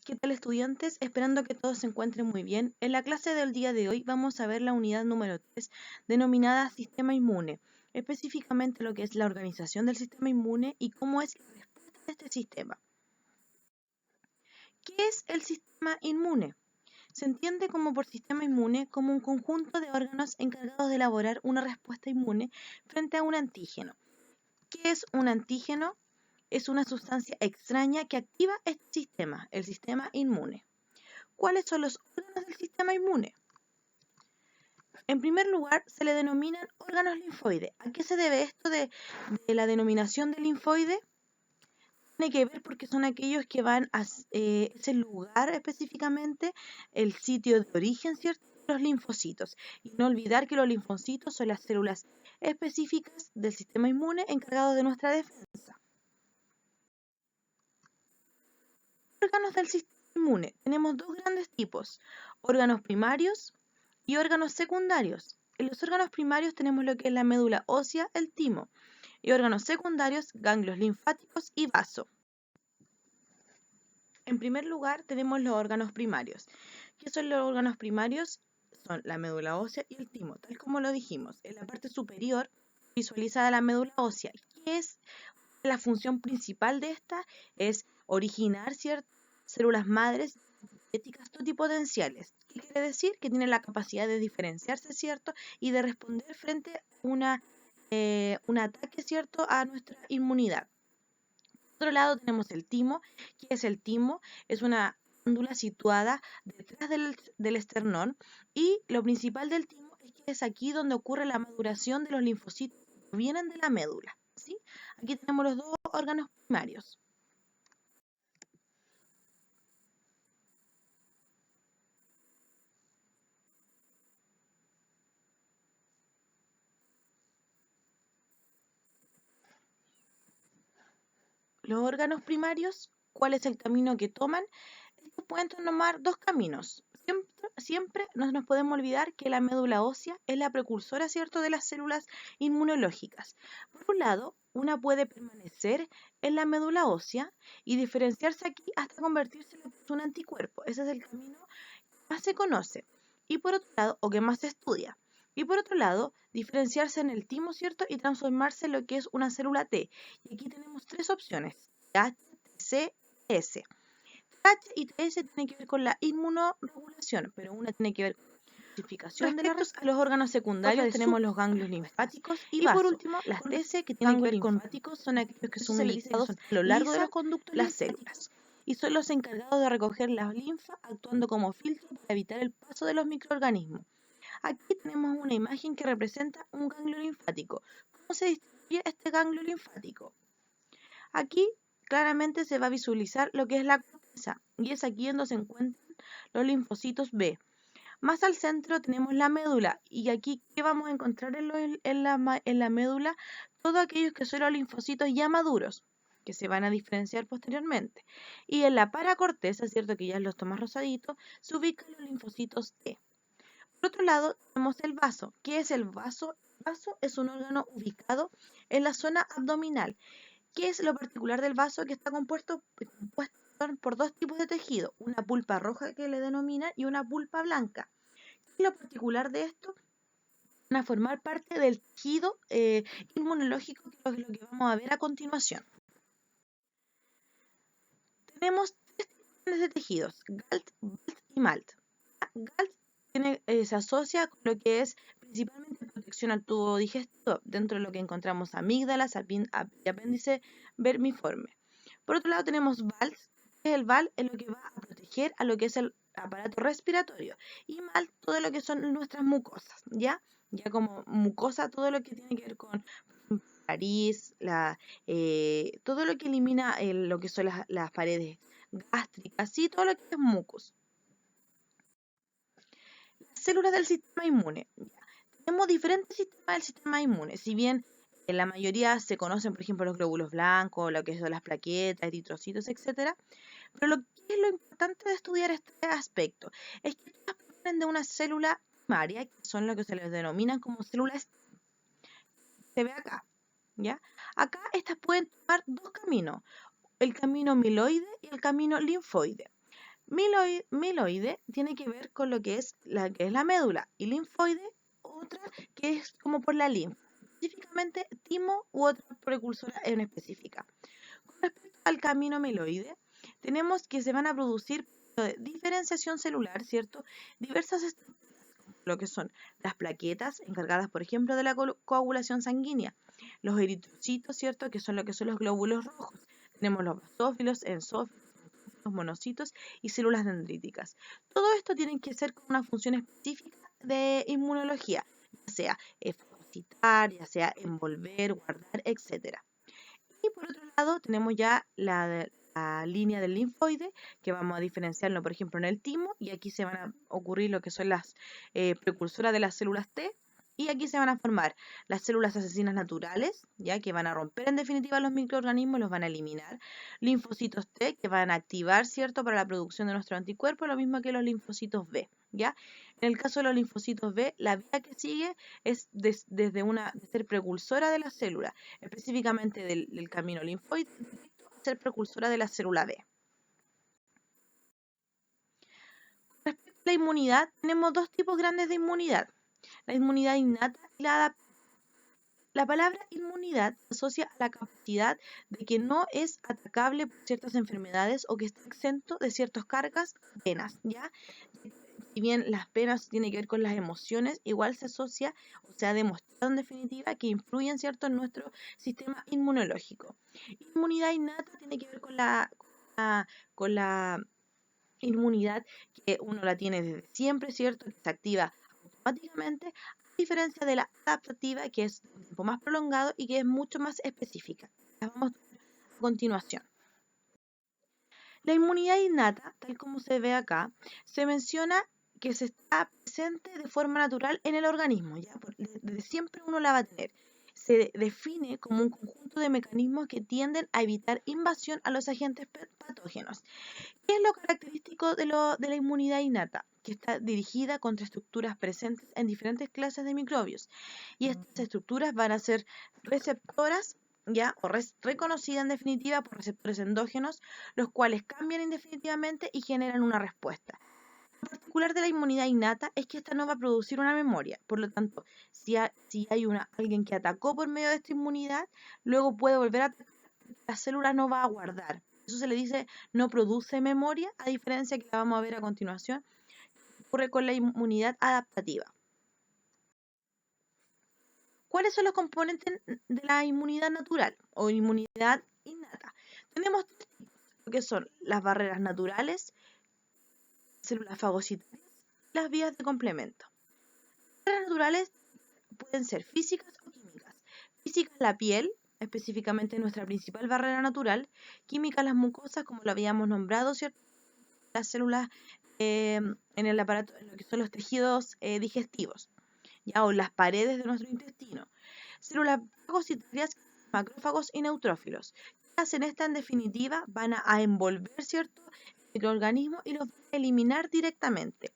¿Qué tal, estudiantes? Esperando que todos se encuentren muy bien. En la clase del día de hoy vamos a ver la unidad número 3, denominada Sistema Inmune, específicamente lo que es la organización del sistema inmune y cómo es la respuesta de este sistema. ¿Qué es el sistema inmune? Se entiende como por sistema inmune como un conjunto de órganos encargados de elaborar una respuesta inmune frente a un antígeno. ¿Qué es un antígeno? Es una sustancia extraña que activa este sistema, el sistema inmune. ¿Cuáles son los órganos del sistema inmune? En primer lugar, se le denominan órganos linfoides. ¿A qué se debe esto de la denominación de linfoide? Tiene que ver porque son aquellos que van a ese lugar específicamente, el sitio de origen, ¿cierto? Los linfocitos. Y no olvidar que los linfocitos son las células específicas del sistema inmune encargados de nuestra defensa. Órganos del sistema inmune. Tenemos dos grandes tipos, órganos primarios y órganos secundarios. En los órganos primarios tenemos lo que es la médula ósea, el timo, y órganos secundarios, ganglios linfáticos y vaso. En primer lugar tenemos los órganos primarios. ¿Qué son los órganos primarios? Son la médula ósea y el timo, tal como lo dijimos. En la parte superior visualizada la médula ósea. ¿Qué es la función principal de esta? Es originar ciertas células madres éticas totipotenciales. ¿Qué quiere decir? Que tiene la capacidad de diferenciarse, ¿cierto? Y de responder frente a un ataque, ¿cierto? A nuestra inmunidad. Por otro lado tenemos el timo. ¿Qué es el timo? Es una glándula situada detrás del esternón, y lo principal del timo es que es aquí donde ocurre la maduración de los linfocitos que vienen de la médula, ¿sí? Aquí tenemos los dos órganos primarios. Los órganos primarios, ¿cuál es el camino que toman? Estos pueden tomar dos caminos. Siempre no nos podemos olvidar que la médula ósea es la precursora, ¿cierto?, de las células inmunológicas. Por un lado, una puede permanecer en la médula ósea y diferenciarse aquí hasta convertirse en un anticuerpo. Ese es el camino que más se conoce. Y por otro lado, o que más se estudia. Y por otro lado, diferenciarse en el timo, ¿cierto? Y transformarse en lo que es una célula T. Y aquí tenemos tres opciones: H, C, S. H y TS tienen que ver con la inmunoregulación, pero una tiene que ver con la clasificación de la Respecto a los órganos secundarios, tenemos los ganglios linfáticos y por último las TS, que tienen que ver con linfáticos, son aquellos que son ubicados a lo largo de los conductos las células y son los encargados de recoger la linfa, actuando como filtro para evitar el paso de los microorganismos. Aquí tenemos una imagen que representa un ganglio linfático. ¿Cómo se distribuye este ganglio linfático? Aquí claramente se va a visualizar lo que es la corteza, y es aquí donde se encuentran los linfocitos B. Más al centro tenemos la médula, y aquí ¿qué vamos a encontrar en la médula? Todos aquellos que son los linfocitos ya maduros, que se van a diferenciar posteriormente. Y en la paracorteza, ¿cierto?, que ya es los más rosaditos, se ubican los linfocitos T. Por otro lado, tenemos el vaso. ¿Qué es el vaso? El vaso es un órgano ubicado en la zona abdominal. ¿Qué es lo particular del vaso? Que está compuesto por dos tipos de tejido, una pulpa roja que le denominan y una pulpa blanca. ¿Qué es lo particular de esto? Van a formar parte del tejido inmunológico, que es lo que vamos a ver a continuación. Tenemos tres tipos de tejidos: GALT, BALT y MALT. GALT se asocia con lo que es principalmente protección al tubo digestivo, dentro de lo que encontramos amígdalas y apéndice vermiforme. Por otro lado tenemos BALT, que es el BAL es lo que va a proteger a lo que es el aparato respiratorio, y MALT todo lo que son nuestras mucosas, ¿ya? Ya como mucosa, todo lo que tiene que ver con nariz, todo lo que elimina lo que son las paredes gástricas, ¿sí? Todo lo que es mucus. Células del sistema inmune. Tenemos diferentes sistemas del sistema inmune. Si bien en la mayoría se conocen, por ejemplo, los glóbulos blancos, lo que son las plaquetas, eritrocitos, etcétera, pero lo que es lo importante de estudiar este aspecto es que estas provienen de una célula primaria, que son lo que se les denominan como células. Se ve acá, ¿ya? Acá estas pueden tomar dos caminos: el camino amiloide y el camino linfoide. mieloide tiene que ver con lo que es la médula, y linfoide, otra que es como por la linfa, específicamente timo u otra precursora en específica. Con respecto al camino mieloide, tenemos que se van a producir de diferenciación celular, ¿cierto? Diversas lo que son las plaquetas encargadas, por ejemplo, de la coagulación sanguínea, los eritrocitos, ¿cierto? Que son lo que son los glóbulos rojos. Tenemos los basófilos, ensófilos, los monocitos y células dendríticas. Todo esto tiene que ser con una función específica de inmunología, ya sea fagocitar, ya sea envolver, guardar, etc. Y por otro lado tenemos ya la línea del linfoide, que vamos a diferenciarlo, por ejemplo, en el timo, y aquí se van a ocurrir lo que son las precursoras de las células T, y aquí se van a formar las células asesinas naturales, ya que van a romper en definitiva los microorganismos, los van a eliminar. Linfocitos T, que van a activar, ¿cierto?, para la producción de nuestro anticuerpo, lo mismo que los linfocitos B, ¿ya? En el caso de los linfocitos B, la vía que sigue es de ser precursora de la célula, específicamente del camino linfoide, ser precursora de la célula B. Respecto a la inmunidad, tenemos dos tipos grandes de inmunidad: la inmunidad innata y la adaptativa. La palabra inmunidad se asocia a la capacidad de que no es atacable por ciertas enfermedades o que está exento de ciertas cargas, penas, ¿ya? Si bien las penas tienen que ver con las emociones, igual se asocia o se ha demostrado en definitiva que influyen, ¿cierto?, en nuestro sistema inmunológico. Inmunidad innata tiene que ver con la inmunidad que uno la tiene desde siempre, ¿cierto?, que se activa automáticamente, a diferencia de la adaptativa, que es un tiempo más prolongado y que es mucho más específica. Las vamos a ver a continuación. La inmunidad innata, tal como se ve acá, se menciona que se está presente de forma natural en el organismo, ¿ya? Desde siempre uno la va a tener. Se define como un conjunto de mecanismos que tienden a evitar invasión a los agentes patógenos. ¿Qué es lo característico de la inmunidad innata? Que está dirigida contra estructuras presentes en diferentes clases de microbios. Y estas estructuras van a ser receptoras, ¿ya? O reconocidas en definitiva por receptores endógenos, los cuales cambian indefinitivamente y generan una respuesta. Lo particular de la inmunidad innata es que esta no va a producir una memoria. Por lo tanto, si hay alguien que atacó por medio de esta inmunidad, luego puede volver a atacar, la célula no va a guardar. Eso se le dice no produce memoria, a diferencia que la vamos a ver a continuación, ocurre con la inmunidad adaptativa. ¿Cuáles son los componentes de la inmunidad natural o inmunidad innata? Tenemos tres tipos, que son las barreras naturales, células fagocitarias y las vías de complemento. Las barreras naturales pueden ser físicas o químicas. Físicas, la piel, específicamente nuestra principal barrera natural. Químicas, las mucosas, como lo habíamos nombrado, ¿cierto? Las células en el aparato, en lo que son los tejidos digestivos, ¿ya? O las paredes de nuestro intestino. Células fagocitarias, macrófagos y neutrófilos. ¿Qué hacen esta en definitiva? Van a envolver, ¿cierto?, el microorganismo y los van a eliminar directamente.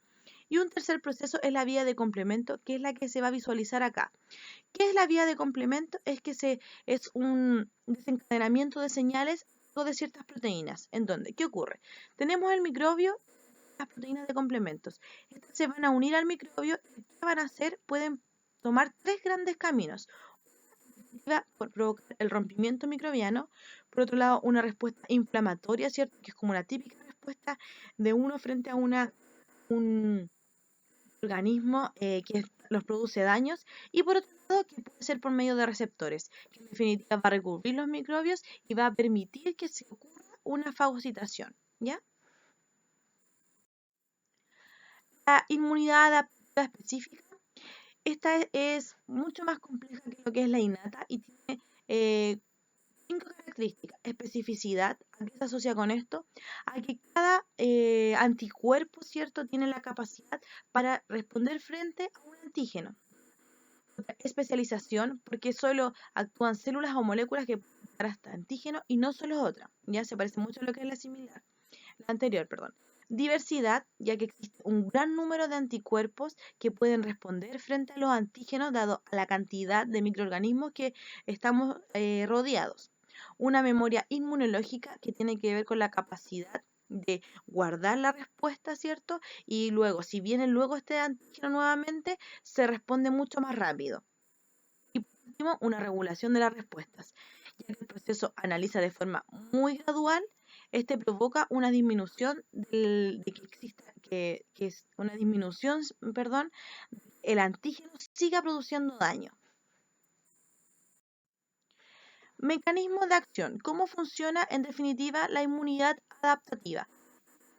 Y un tercer proceso es la vía de complemento, que es la que se va a visualizar acá. ¿Qué es la vía de complemento? Es que es un desencadenamiento de señales o de ciertas proteínas. ¿En dónde? ¿Qué ocurre? Tenemos el microbio, las proteínas de complementos. Estas se van a unir al microbio y ¿qué van a hacer? Pueden tomar tres grandes caminos. Por provocar el rompimiento microbiano, por otro lado una respuesta inflamatoria, ¿cierto?, que es como una típica respuesta de uno frente a un organismo que los produce daños, y por otro lado que puede ser por medio de receptores, que en definitiva va a recubrir los microbios y va a permitir que se ocurra una fagocitación, ¿ya? La inmunidad adaptativa específica, esta es mucho más compleja que lo que es la innata y tiene 5 características. Especificidad, ¿a qué se asocia con esto? A que cada anticuerpo, ¿cierto?, tiene la capacidad para responder frente a un antígeno. Especialización, porque solo actúan células o moléculas que pueden dar hasta antígeno y no solo otra. Ya se parece mucho a lo que es la anterior, perdón. Diversidad, ya que existe un gran número de anticuerpos que pueden responder frente a los antígenos dado a la cantidad de microorganismos que estamos rodeados. Una memoria inmunológica que tiene que ver con la capacidad de guardar la respuesta, ¿cierto? Y luego, si viene luego este antígeno nuevamente, se responde mucho más rápido. Y por último, una regulación de las respuestas. Ya que el proceso analiza de forma muy gradual, este provoca una disminución de que exista, que es una disminución, perdón, el antígeno siga produciendo daño. Mecanismo de acción. ¿Cómo funciona en definitiva la inmunidad adaptativa?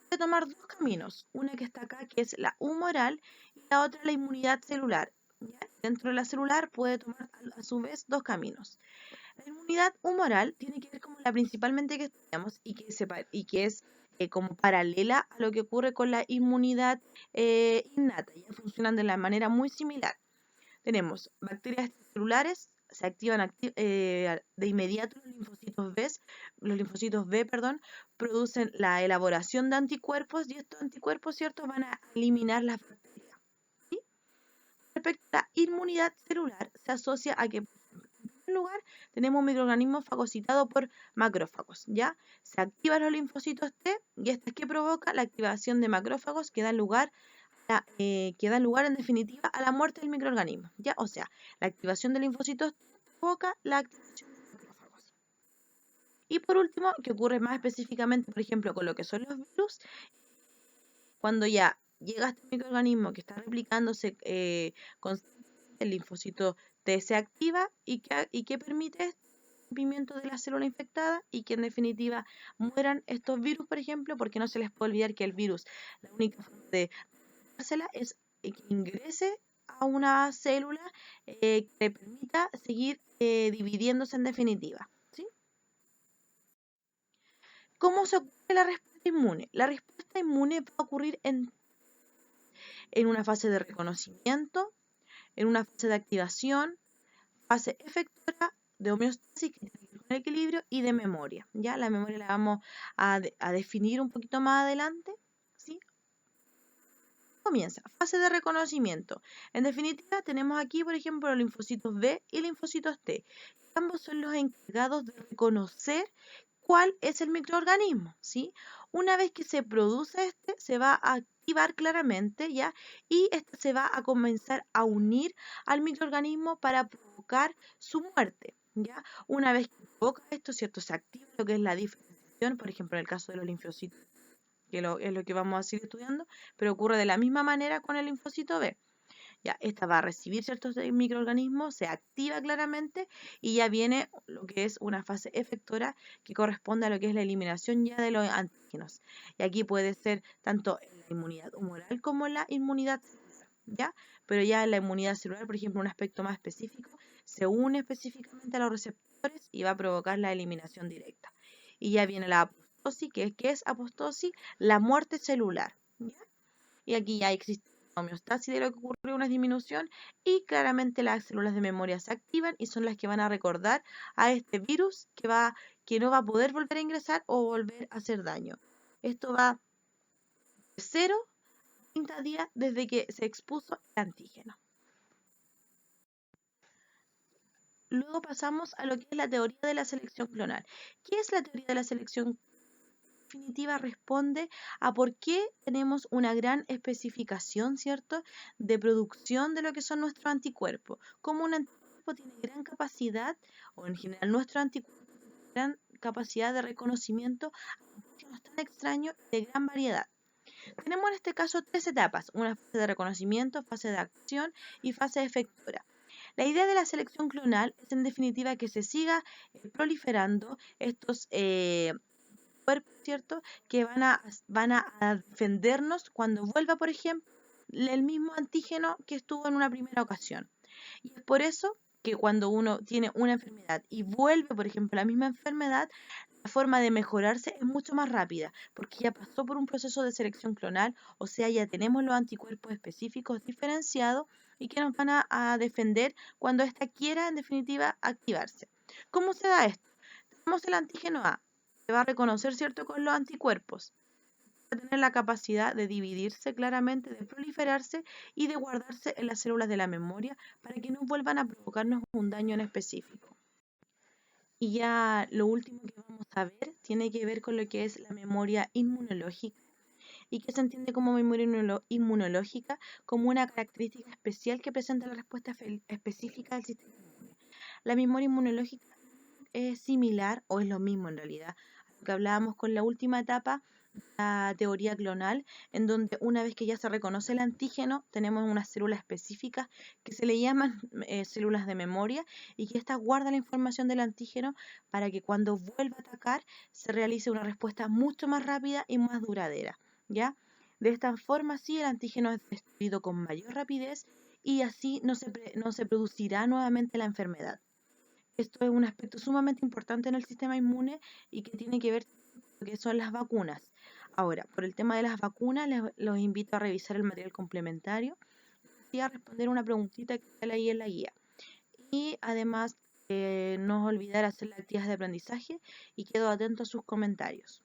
Puede tomar dos caminos, una que está acá que es la humoral y la otra la inmunidad celular. ¿Ya? Dentro de la celular puede tomar a su vez dos caminos. La inmunidad humoral tiene que ver con la principalmente que estudiamos y que es como paralela a lo que ocurre con la inmunidad innata. Ya funcionan de la manera muy similar. Tenemos bacterias celulares, se activan de inmediato los linfocitos B, perdón, producen la elaboración de anticuerpos y estos anticuerpos, ¿cierto?, van a eliminar las bacterias. ¿Sí? Respecto a la inmunidad celular, se asocia a que, en primer lugar, tenemos un microorganismo fagocitado por macrófagos, ¿ya? Se activan los linfocitos T y esto es que provoca la activación de macrófagos que dan lugar en definitiva a la muerte del microorganismo, ¿ya? O sea, la activación de linfocitos provoca la activación de macrófagos. Y por último, que ocurre más específicamente, por ejemplo, con lo que son los virus, cuando ya llega este microorganismo que está replicándose con el linfocito T se activa y que permite el rompimiento de la célula infectada y que en definitiva mueran estos virus, por ejemplo, porque no se les puede olvidar que el virus, la única forma de es que ingrese a una célula que le permita seguir dividiéndose en definitiva. ¿Sí? ¿Cómo se ocurre la respuesta inmune? La respuesta inmune va a ocurrir en una fase de reconocimiento, en una fase de activación, fase efectora, de homeostasis, que tiene que ver con el equilibrio, y de memoria. Ya la memoria la vamos a definir un poquito más adelante. ¿Sí? Comienza, fase de reconocimiento. En definitiva, tenemos aquí, por ejemplo, los linfocitos B y linfocitos T. Ambos son los encargados de reconocer cuál es el microorganismo, ¿sí? Una vez que se produce se va a activar claramente, ¿ya? Y se va a comenzar a unir al microorganismo para provocar su muerte, ¿ya? Una vez que provoca esto, ¿cierto? Se activa lo que es la diferenciación, por ejemplo, en el caso de los linfocitos, que es lo que vamos a seguir estudiando, pero ocurre de la misma manera con el linfocito B. Ya, esta va a recibir ciertos microorganismos, se activa claramente y ya viene lo que es una fase efectora que corresponde a lo que es la eliminación ya de los antígenos. Y aquí puede ser tanto la inmunidad humoral como la inmunidad celular, ¿ya? Pero ya la inmunidad celular, por ejemplo, un aspecto más específico, se une específicamente a los receptores y va a provocar la eliminación directa. Y ya viene la apostosis, ¿qué es apostosis? La muerte celular, ¿ya? Y aquí ya existe homeostasis de lo que ocurre, una disminución, y claramente las células de memoria se activan y son las que van a recordar a este virus que no va a poder volver a ingresar o volver a hacer daño. Esto va de 0 a 30 días desde que se expuso el antígeno. Luego pasamos a lo que es la teoría de la selección clonal. ¿Qué es la teoría de la selección definitiva? Responde a por qué tenemos una gran especificación, ¿cierto?, de producción de lo que son nuestros anticuerpos. Como un anticuerpo tiene gran capacidad, o en general nuestro anticuerpo tiene gran capacidad de reconocimiento a antígenos tan extraños de gran variedad. Tenemos en este caso tres etapas: una fase de reconocimiento, fase de acción y fase efectora. La idea de la selección clonal es en definitiva que se siga proliferando estos cuerpos, ¿cierto?, que van a defendernos cuando vuelva, por ejemplo, el mismo antígeno que estuvo en una primera ocasión. Y es por eso que cuando uno tiene una enfermedad y vuelve, por ejemplo, la misma enfermedad, la forma de mejorarse es mucho más rápida, porque ya pasó por un proceso de selección clonal, o sea, ya tenemos los anticuerpos específicos diferenciados y que nos van a defender cuando ésta quiera, en definitiva, activarse. ¿Cómo se da esto? Tenemos el antígeno A, se va a reconocer, ¿cierto?, con los anticuerpos. Va a tener la capacidad de dividirse claramente, de proliferarse y de guardarse en las células de la memoria para que no vuelvan a provocarnos un daño en específico. Y ya lo último que vamos a ver tiene que ver con lo que es la memoria inmunológica y que se entiende como memoria inmunológica como una característica especial que presenta la respuesta específica del sistema inmune. La memoria inmunológica es similar o es lo mismo en realidad a lo que hablábamos con la última etapa, la teoría clonal, en donde una vez que ya se reconoce el antígeno, tenemos unas células específicas que se le llaman células de memoria y que estas guardan la información del antígeno para que cuando vuelva a atacar se realice una respuesta mucho más rápida y más duradera, ¿ya? De esta forma, sí, el antígeno es destruido con mayor rapidez y así no se producirá nuevamente la enfermedad. Esto es un aspecto sumamente importante en el sistema inmune y que tiene que ver con lo que son las vacunas. Ahora, por el tema de las vacunas, los invito a revisar el material complementario y a responder una preguntita que está ahí en la guía. Y además, no olvidar hacer las actividades de aprendizaje y quedo atento a sus comentarios.